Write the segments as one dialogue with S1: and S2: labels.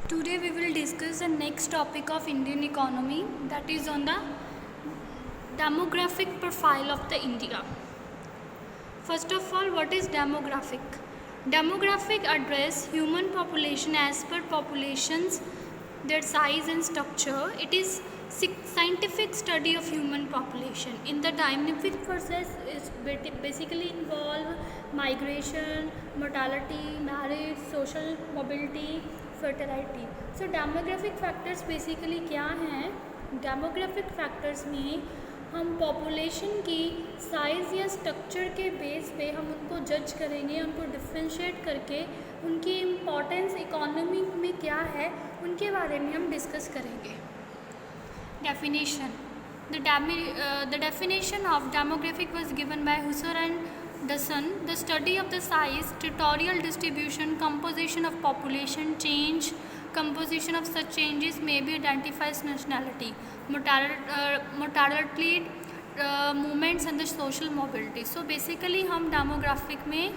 S1: Today we will discuss the next topic of Indian economy, that is on the demographic profile of the India. First of all, what is demographic? Demographic address human population as per populations, their size and structure. It is scientific study of human population. In the demographic process is basically involve migration, mortality, marriage, social mobility, fertility. So demographic factors basically क्या हैं? Demographic factors में हम population की size या structure के base पे हम उनको जज करेंगे, उनको डिफ्रेंशिएट करके उनकी इम्पोर्टेंस इकोनॉमी में क्या है उनके बारे में हम डिस्कस करेंगे. Definition. The definition of demographic was given by Husserl and Dawson. The study of the size, territorial distribution, composition of population change, composition of such changes may be identified as nationality, mortality, movements and the social mobility. So basically हम demographic में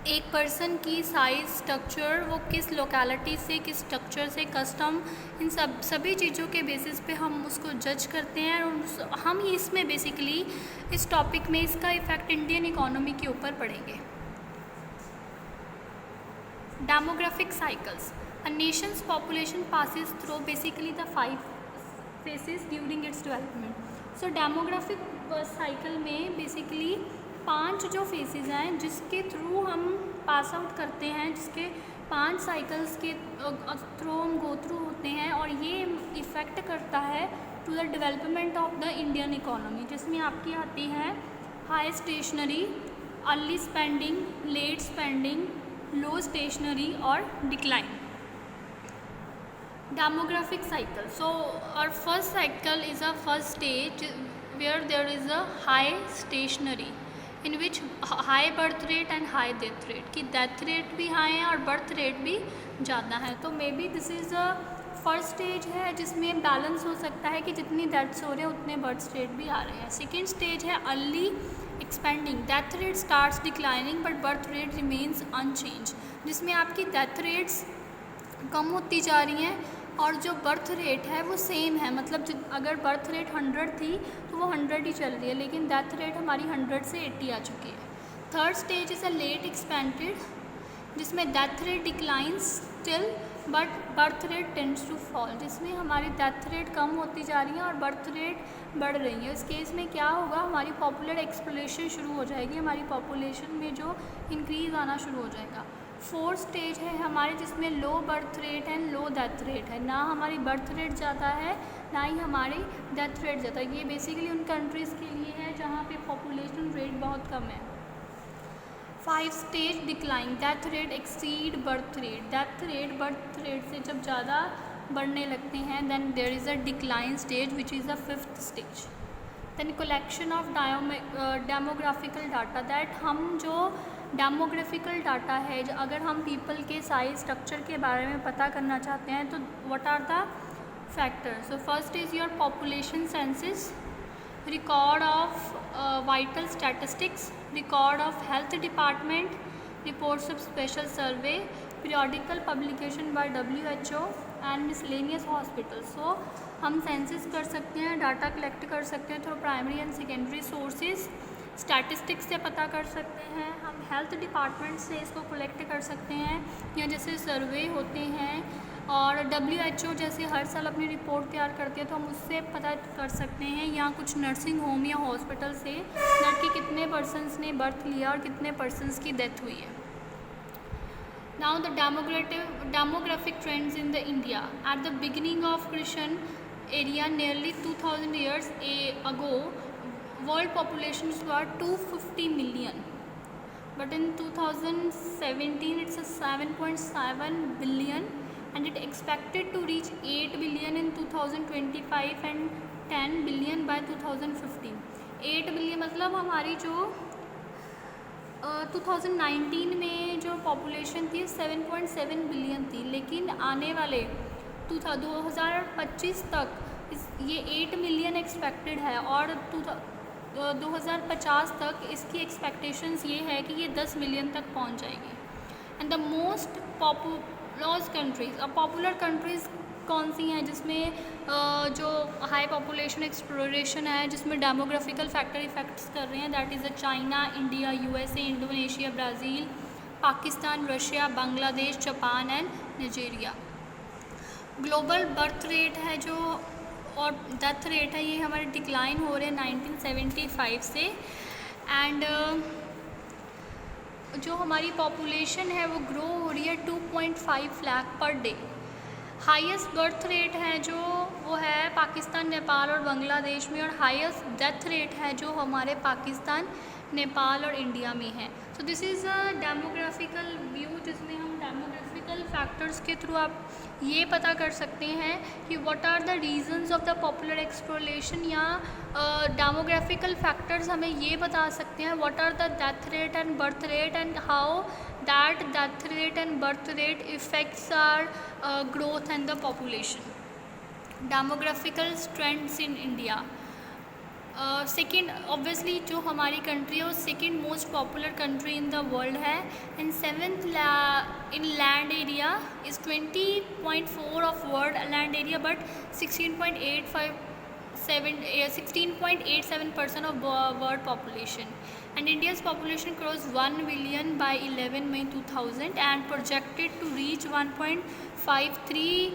S1: एक person की size, structure, वो किस locality से, किस structure से, custom, इन सभी चीज़ों के बेसिस पे हम उसको जज करते हैं. और हम इसमें बेसिकली इस टॉपिक में इसका इफ़ेक्ट इंडियन इकोनॉमी के ऊपर पड़ेंगे. Demographic cycles. A Nations population passes through basically the 5 faces during its development. So demographic cycle में बेसिकली 5 जो फेसेस हैं जिसके थ्रू हम पास आउट करते हैं, जिसके 5 साइकिल्स के थ्रू हम गो थ्रू होते हैं, और ये इफ़ेक्ट करता है to the development of the Indian economy, जिसमें आपकी आती है high stationary, early spending, late spending, low stationary और decline. Demographic cycle. So our first cycle is a first stage where there is a high stationary in which high birth rate and high death rate, कि death rate भी high है और birth rate भी ज़्यादा है. तो may be this is a first stage है जिसमें बैलेंस हो सकता है कि जितनी डेथ्स हो रहे हैं उतने बर्थ रेट भी आ रहे हैं. सेकेंड स्टेज है early expanding. Death rate starts declining but birth rate remains unchange, जिसमें आपकी डेथ रेट्स कम होती जा रही हैं और जो बर्थ रेट है वो सेम है. मतलब अगर बर्थ रेट 100 थी तो वो 100 ही चल रही है, लेकिन डेथ रेट हमारी 100 से 80 आ चुकी है. Third stage is a late expanded, जिसमें death rate declines still but birth rate tends to fall, जिसमें हमारी डेथ रेट कम होती जा रही है और बर्थ रेट बढ़ रही है. इस केस में क्या होगा, हमारी पॉपुलर एक्सप्लोरेशन शुरू हो जाएगी, हमारी पॉपुलेशन में जो इंक्रीज़ आना शुरू हो जाएगा. फोर्थ स्टेज है हमारे जिसमें low birth rate and low death rate है. ना हमारी बर्थ रेट ज़्यादा है ना ही हमारी डेथ रेट ज़्यादा. ये बेसिकली उन कंट्रीज़ के लिए है जहाँ पे पॉपुलेशन रेट बहुत कम है. 5 stage decline. Death rate exceed birth rate. Death rate birth rate से जब ज़्यादा बढ़ने लगते हैं then there is a decline stage which is the 5th stage. Then collection of demographical data. That हम जो डेमोग्राफिकल डाटा है, अगर हम पीपल के साइज स्ट्रक्चर के बारे में पता करना चाहते हैं तो what are the factors. So first is your population census, record of vital statistics, record of health department, reports of special survey, periodical publication by WHO and miscellaneous hospital. So हम census कर सकते हैं, data collect कर सकते हैं through primary and secondary sources. Statistics से पता कर सकते हैं, हम हेल्थ डिपार्टमेंट से इसको कलेक्ट कर सकते हैं, या जैसे सर्वे होते हैं, और WHO जैसे हर साल अपनी रिपोर्ट तैयार करते हैं तो हम उससे पता कर सकते हैं, या कुछ नर्सिंग होम या हॉस्पिटल से दैट कि कितने पर्सनस ने बर्थ लिया और कितने पर्सनस की डेथ हुई है. Now the demographic trends in the India. At the beginning of Christian era nearly 2000 years ago, world populations were 250 million, but in 2017 it's a 7.7 billion and it expected to reach 8 billion in 2025 and 10 billion by 2015. 8 billion मतलब हमारी जो 2019 में जो population थी 7.7 billion थी, लेकिन आने वाले 2025 तक ये 8 मिलियन एक्सपेक्टेड है, और 2050 तक इसकी एक्सपेक्टेशंस ये है कि ये 10 मिलियन तक पहुंच जाएगी. And the most loss countries. अब पॉपुलर कंट्रीज़ कौन सी हैं जिसमें जो हाई पॉपुलेशन एक्सप्लोरेशन है, जिसमें डेमोग्राफिकल फैक्टर इफेक्ट्स कर रहे हैं, that is China, India, USA, Indonesia, Brazil, Pakistan, Russia, Bangladesh, Japan and Nigeria. Global birth rate है जो और डेथ रेट है, ये हमारे डिक्लाइन हो रहे हैं 1975 से। एंड जो हमारी पॉपुलेशन है वो ग्रो हो रही है 2.5 lakh per day. Highest birth rate है जो वो है पाकिस्तान, नेपाल और बांग्लादेश में, और हाईएस्ट डेथ रेट है जो हमारे पाकिस्तान, नेपाल और इंडिया में है। So this is a demographical view जिसमें हम डेमोग्राफिकल फैक्टर्स के थ्रू आप ये पता कर सकते हैं कि what are the reasons of the popular exploration, या डेमोग्राफिकल फैक्टर्स हमें ये बता सकते हैं what are the death rate and birth rate and how that death rate and birth rate effects are growth and the population. Demographical trends in India. Second obviously जो हमारी country है वो second most popular country in the world है, and seventh in land area is 20.4 of world land area, but 16.87% of world population, and India's population crossed 1 billion by 11 May 2000 and projected to reach 1.53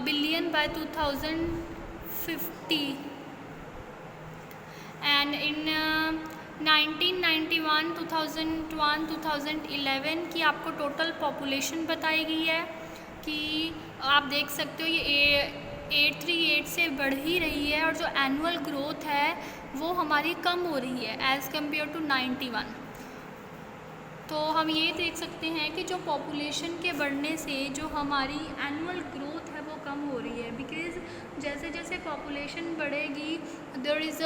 S1: billion by 2050. And in 1991, 2001, 2011 की आपको total population बताई गई है कि आप देख सकते हो ये 838 से बढ़ ही रही है, और जो एनुअल ग्रोथ है वो हमारी कम हो रही है एज़ कम्पेयर टू 91। तो हम ये देख सकते हैं कि जो पॉपुलेशन के बढ़ने से जो हमारी एनुअल ग्रोथ है वो कम हो रही है, बिकॉज़ जैसे जैसे पॉपुलेशन बढ़ेगी there is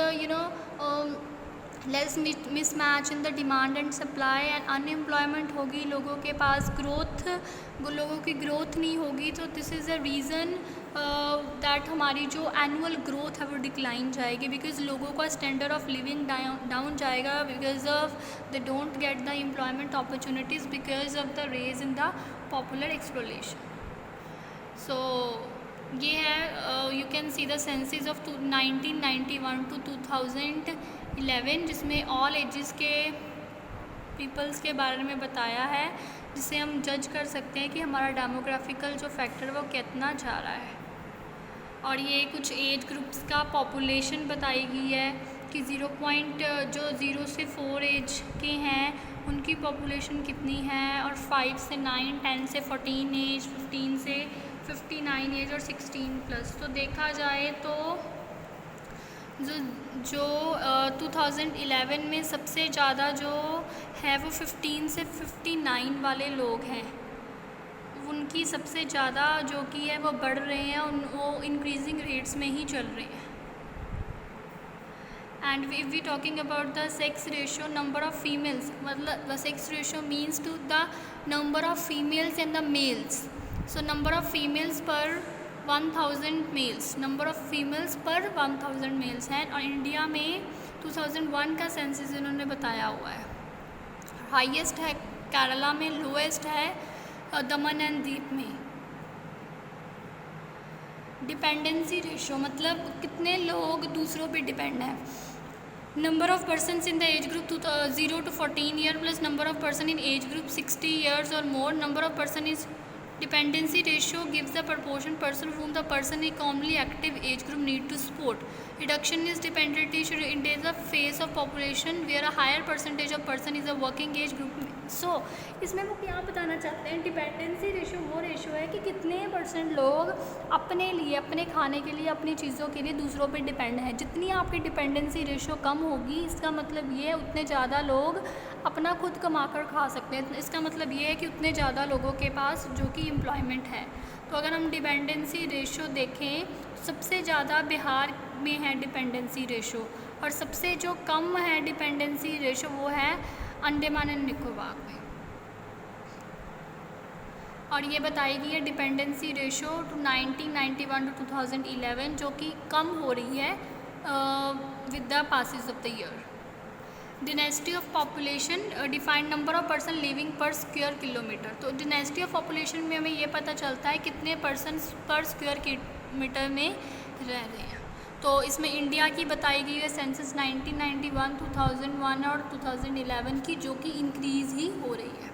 S1: less mismatch in the demand and supply, and unemployment होगी, लोगों के पास लोगों की ग्रोथ नहीं होगी। तो this is a reason that हमारी जो एनुअल ग्रोथ है वो डिक्लाइन जाएगी, बिकॉज लोगों का स्टैंडर्ड ऑफ लिविंग डाउन जाएगा, because of they don't get the employment opportunities because of the raise in the popular exploration. So ये है you can see the census of 1991 to 2011, जिसमें all ages के peoples के बारे में बताया है, जिससे हम जज कर सकते हैं कि हमारा डेमोग्राफिकल जो फैक्टर वो कितना जा रहा है। और ये कुछ एज ग्रुप्स का पॉपुलेशन बताई गई है कि 0 से 4 एज के हैं उनकी पॉपुलेशन कितनी है, और 5 से 9, 10 से 14 एज, 15 से 59 एज और 16+। तो देखा जाए तो जो 2011 में सबसे ज़्यादा जो है वो 15 से 59 वाले लोग हैं, उनकी सबसे ज़्यादा जो कि है वो बढ़ रहे हैं, वो इंक्रीजिंग रेट्स में ही चल रहे हैं। And if we talking about the sex ratio, number of females, मतलब the sex ratio means to the number of females and the males. So number of females per 1000 mails, number of females per 1000 mails हैं, और India में 2001 का census इन्होंने बताया हुआ है। Highest है केरला में, लोएस्ट है दमन एंड दीप में। डिपेंडेंसी रेशियो मतलब कितने लोग दूसरों पे डिपेंड हैं। Number of persons in the age group 0 to 14 year plus number of person in age group 60 years और more. Number of person is dependency ratio gives the proportion person whom the person in commonly active age group need to support. Reduction is dependency ratio indicates the phase of population where a higher percentage of person is a working age group. So इसमें वो क्या बताना चाहते हैं, dependency ratio वो ratio है कि कितने % लोग अपने लिए, अपने खाने के लिए, अपनी चीज़ों के लिए दूसरों पे डिपेंड है। जितनी आपकी डिपेंडेंसी रेशियो कम होगी, इसका मतलब ये है उतने ज़्यादा लोग अपना खुद कमा कर खा सकते हैं। इसका मतलब ये है कि उतने ज़्यादा लोगों के पास जो कि एम्प्लॉयमेंट है। तो अगर हम डिपेंडेंसी रेशियो देखें, सबसे ज़्यादा बिहार में है डिपेंडेंसी रेशियो, और सबसे जो कम है डिपेंडेंसी रेशियो वो है अंडमान एंड निकोबार में। और ये बताई गई है डिपेंडेंसी रेशियो 1991 to 2011 जो कि कम हो रही है with the passes of the year. Density of population defined number of person living per square kilometre. तो डिनेसिटी ऑफ पॉपुलेशन में हमें ये पता चलता है कितने पर्सन पर स्क्वायर किलोमीटर में रह रहे हैं। तो इसमें इंडिया की बताई गई है सेंसस 1991, 2001 और 2011 की, जो कि इंक्रीज़ ही हो रही है।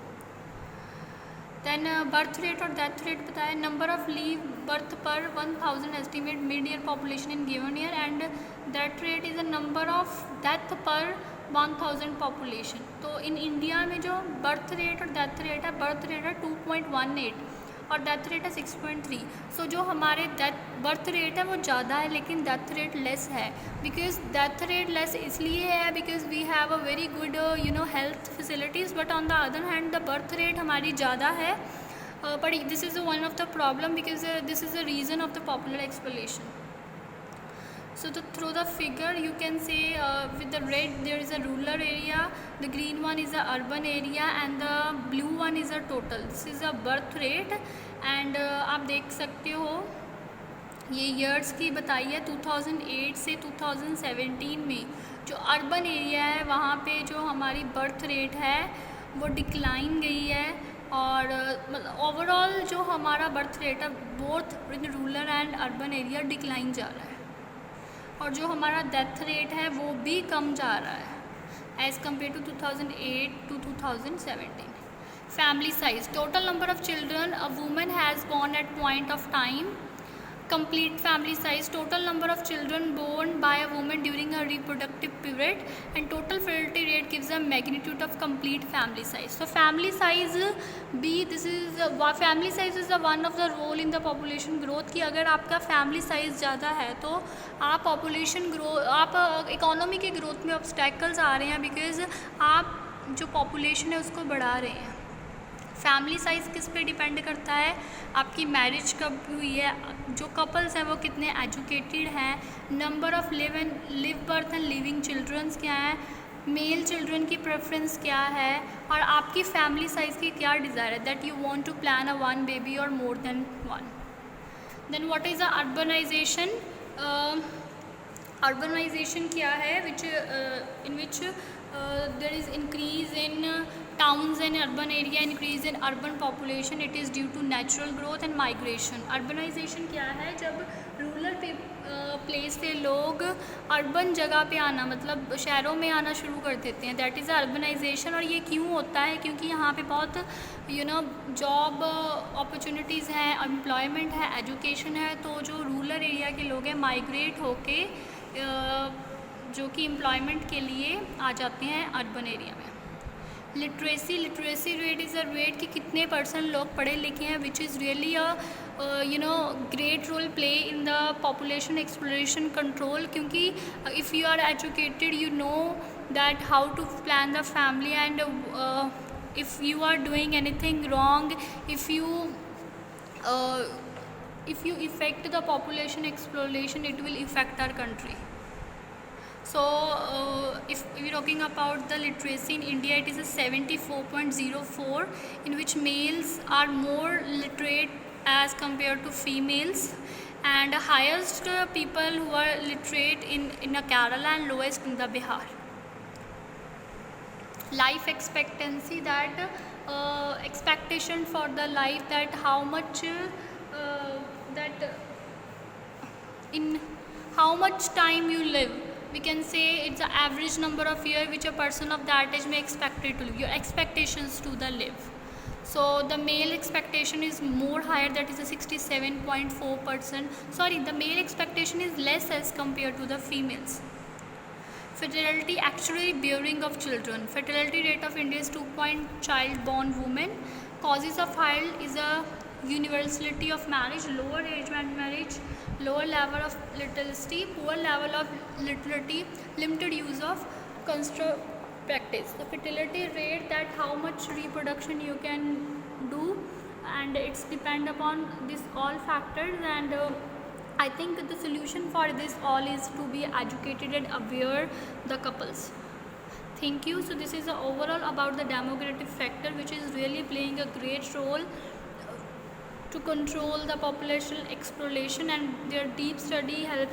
S1: देन बर्थ रेट और डेथ रेट बताया। नंबर ऑफ लीव बर्थ पर 1000 estimate mid year population in given year, and death rate is a number of death पर 1000 पॉपुलेशन। तो इन इंडिया में जो बर्थ रेट और डेथ रेट है, birth rate है 2.18 और डेथ रेट है 6.3। सो जो हमारे बर्थ रेट है वो ज़्यादा है लेकिन डेथ रेट लेस है। बिकॉज डेथ रेट लेस इसलिए है because we have a very good health facilities, but on the other hand the birth rate हमारी ज़्यादा है। But this is one of the problem because this is the reason of the popular exploration. So through the figure you can say with the red there is a rural area, the green one is a urban area and the blue one is a total. This is a birth rate and आप देख सकते हो ये years की बताई है 2008 से 2017 में जो अर्बन एरिया है वहाँ पे जो हमारी बर्थ रेट है वो डिक्लाइन गई है और मतलब ओवरऑल जो हमारा बर्थ रेट है both in rural and urban area decline जा रहा है और जो हमारा डेथ रेट है वो भी कम जा रहा है as compare to 2008 to 2017. Family size, total number of children a woman has born at point of time, complete family size, total number of children born by a woman during her reproductive period, and total fertility rate gives a magnitude of complete family size. So family size भी this is family size is one of the role in the population growth कि अगर आपका family size ज़्यादा है तो आप population growth आप economy के growth में obstacles आ रहे हैं because आप जो population है उसको बढ़ा रहे हैं. फैमिली साइज़ किस पे डिपेंड करता है, आपकी मैरिज कब हुई है, जो कपल्स हैं वो कितने एजुकेटेड हैं, number of live birth and living childrens क्या हैं, मेल चिल्ड्रन की प्रेफरेंस क्या है और आपकी फैमिली साइज़ की क्या डिज़ायर है that you want to plan a one baby और more than one. Then what is a urbanisation. Urbanisation क्या है विच इन विच there is increase in towns and urban area, increase in urban population. It is due to natural growth and migration. Urbanization क्या है, जब rural place से लोग urban जगह पे आना मतलब शहरों में आना शुरू कर देते हैं, दैट इज़ अर्बनाइजेशन. और ये क्यों होता है, क्योंकि यहाँ पे बहुत जॉब अपॉर्चुनिटीज़ हैं, एम्प्लॉयमेंट है, एजुकेशन है. तो जो रूरल एरिया के लोग हैं माइग्रेट होके जो कि एम्प्लॉयमेंट के लिए आ जाते हैं अर्बन एरिया में. Literacy rate is a rate कि कितने % लोग पढ़े लिखे हैं which is really a great role play in the popular exploration control. क्योंकि if you are educated you know that how to plan the family and if you are doing anything wrong, if you effect the popular exploration it will affect our country. So if we are talking about the literacy in India, it is a 74.04 in which males are more literate as compared to females, and highest people who are literate in Kerala and lowest in the Bihar. Life expectancy, that expectation for the life, that how much that in how much time you live. We can say it's the average number of year which a person of that age may expected to live, your expectations to the live. So the male expectation is more higher, that is a 67.4%. Sorry, the male expectation is less as compared to the females. Fertility, actually bearing of children. Fertility rate of India is 2 child born women. Causes of child is a universality of marriage, lower age marriage, lower level of literacy, poor level of literacy, limited use of contraceptives. The fertility rate, that how much reproduction you can do, and it's depend upon this all factors. And I think the solution for this all is to be educated and aware the couples. Thank you. So this is the overall about the demographic factor which is really playing a great role to control the population exploration, and their deep study helps